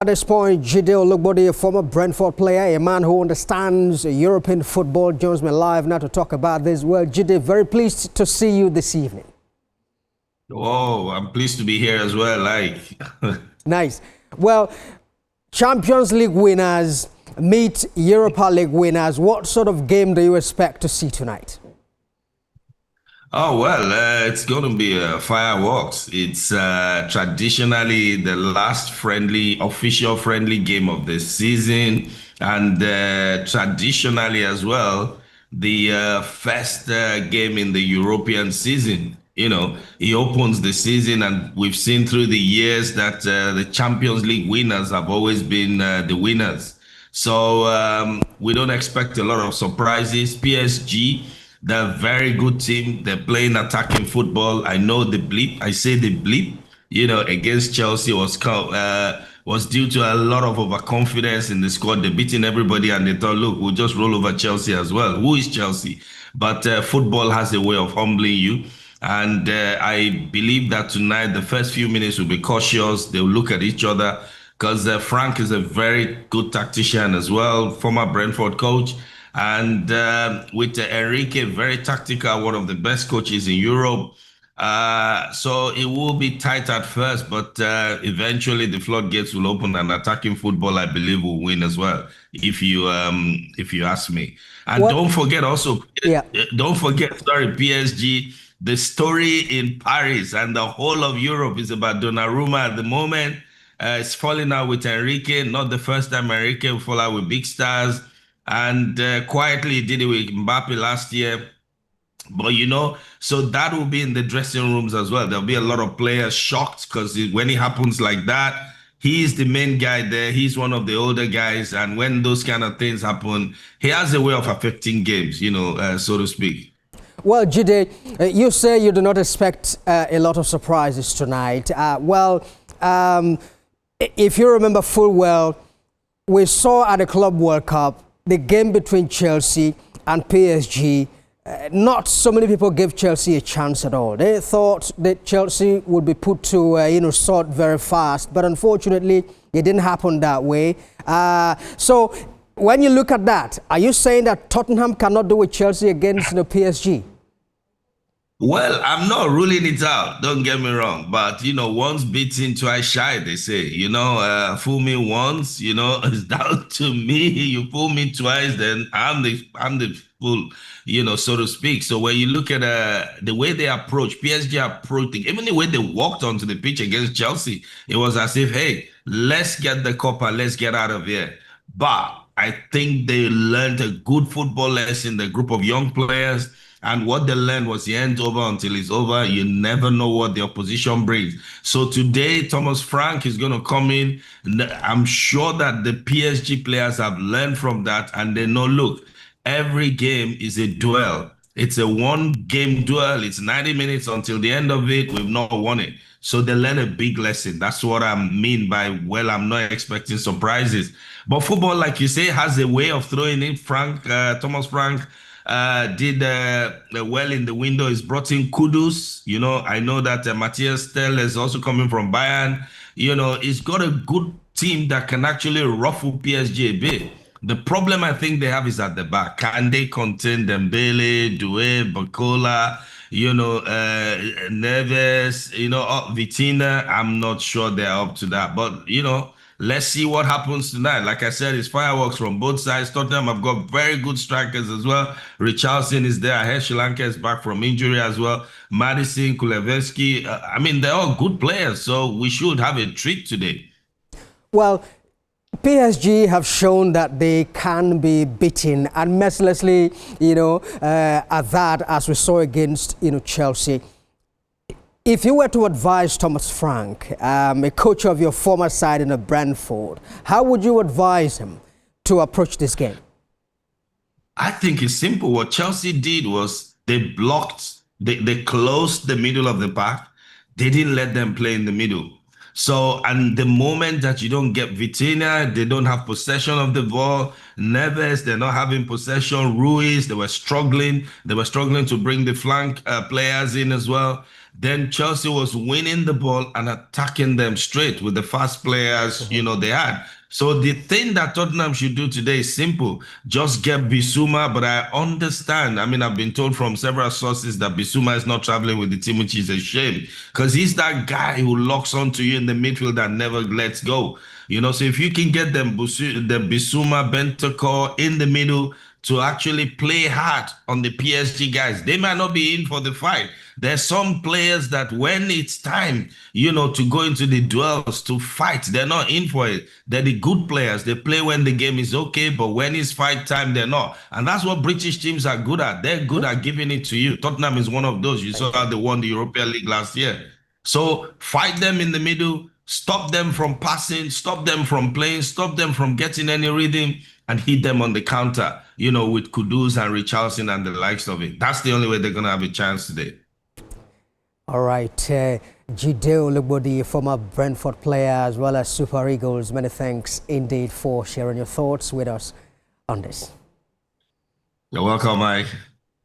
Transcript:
this point, Jide Olugbodi, a former Brentford player, a man who understands European football, joins me live now to talk about this. Well, Jide, very pleased to see you this evening. Oh, I'm pleased to be here as well, Ike. Nice. Well, Champions League winners meet Europa League winners. What sort of game do you expect to see tonight? Oh, well, it's going to be fireworks. It's traditionally the last official friendly game of the season. And traditionally as well, the first game in the European season. You know, he opens the season, and we've seen through the years that the Champions League winners have always been the winners. So we don't expect a lot of surprises. PSG, they're a very good team. They're playing attacking football. I know the bleep. I say the bleep, against Chelsea was due to a lot of overconfidence in the squad. They're beating everybody, and they thought, look, we'll just roll over Chelsea as well. Who is Chelsea? But football has a way of humbling you. And I believe that tonight, the first few minutes will be cautious. They'll look at each other because Frank is a very good tactician as well, former Brentford coach. And with Enrique, very tactical, one of the best coaches in Europe. So it will be tight at first, but eventually the floodgates will open, and attacking football, I believe, will win as well, if you ask me. And don't forget also, PSG. The story in Paris and the whole of Europe is about Donnarumma at the moment. It's falling out with Enrique. Not the first time Enrique will fall out with big stars. And quietly did it with Mbappe last year. But, so that will be in the dressing rooms as well. There'll be a lot of players shocked because when it happens like that, he's the main guy there. He's one of the older guys. And when those kind of things happen, he has a way of affecting games, so to speak. Well, Jide, you say you do not expect a lot of surprises tonight. If you remember full well, we saw at the Club World Cup, the game between Chelsea and PSG. Not so many people gave Chelsea a chance at all. They thought that Chelsea would be put to sort very fast, but unfortunately, it didn't happen that way. So when you look at that, are you saying that Tottenham cannot do with Chelsea against PSG? Well, I'm not ruling it out. Don't get me wrong. But, once beaten, twice shy, they say. Fool me once, it's down to me. You fool me twice, then I'm the fool, so to speak. So when you look at the way they approach, PSG approached, even the way they walked onto the pitch against Chelsea, it was as if, hey, let's get the cup and let's get out of here. But I think they learned a good football lesson, the group of young players. And what they learned was the end's over until it's over. You never know what the opposition brings. So today, Thomas Frank is going to come in. I'm sure that the PSG players have learned from that, and they know, look, every game is a duel. It's a one-game duel. It's 90 minutes until the end of it. We've not won it. So they learn a big lesson. That's what I mean by, well, I'm not expecting surprises. But football, like you say, has a way of throwing in. Thomas Frank did well in the window. He's brought in Kudus. I know that Matthias Tel is also coming from Bayern. He's got a good team that can actually ruffle PSG a bit. The problem I think they have is at the back. Can they contain Dembele, Doué, Bakola, Neves, Vitina? I'm not sure they're up to that. But, let's see what happens tonight. Like I said, it's fireworks from both sides. Tottenham have got very good strikers as well. Richarlison is there. Sri Lanka is back from injury as well. Madison, Kulevetsky. They're all good players. So we should have a treat today. Well, PSG have shown that they can be beaten and mercilessly, at that, as we saw against, Chelsea. If you were to advise Thomas Frank, a coach of your former side in Brentford, how would you advise him to approach this game? I think it's simple. What Chelsea did was they closed the middle of the pack. They didn't let them play in the middle. So, and the moment that you don't get Vitinha, they don't have possession of the ball. Neves, they're not having possession. Ruiz, they were struggling. They were struggling to bring the flank players in as well. then Chelsea was winning the ball and attacking them straight with the fast players, they had. So the thing that Tottenham should do today is simple. Just get Bissouma, but I understand. I mean, I've been told from several sources that Bissouma is not traveling with the team, which is a shame because he's that guy who locks onto you in the midfield and never lets go. So if you can get them, the Bissouma, Bentancur in the middle to actually play hard on the PSG guys, they might not be in for the fight. There's some players that when it's time, to go into the duels, to fight, they're not in for it. They're the good players. They play when the game is okay, but when it's fight time, they're not. And that's what British teams are good at. They're good at giving it to you. Tottenham is one of those. You saw how they won the European League last year. So fight them in the middle, stop them from passing, stop them from playing, stop them from getting any rhythm, and hit them on the counter, with Kudus and Richarlison and the likes of it. That's the only way they're going to have a chance today. All right. Jide Olugbodi, former Brentford player as well as Super Eagles, many thanks indeed for sharing your thoughts with us on this. You're welcome, Mike.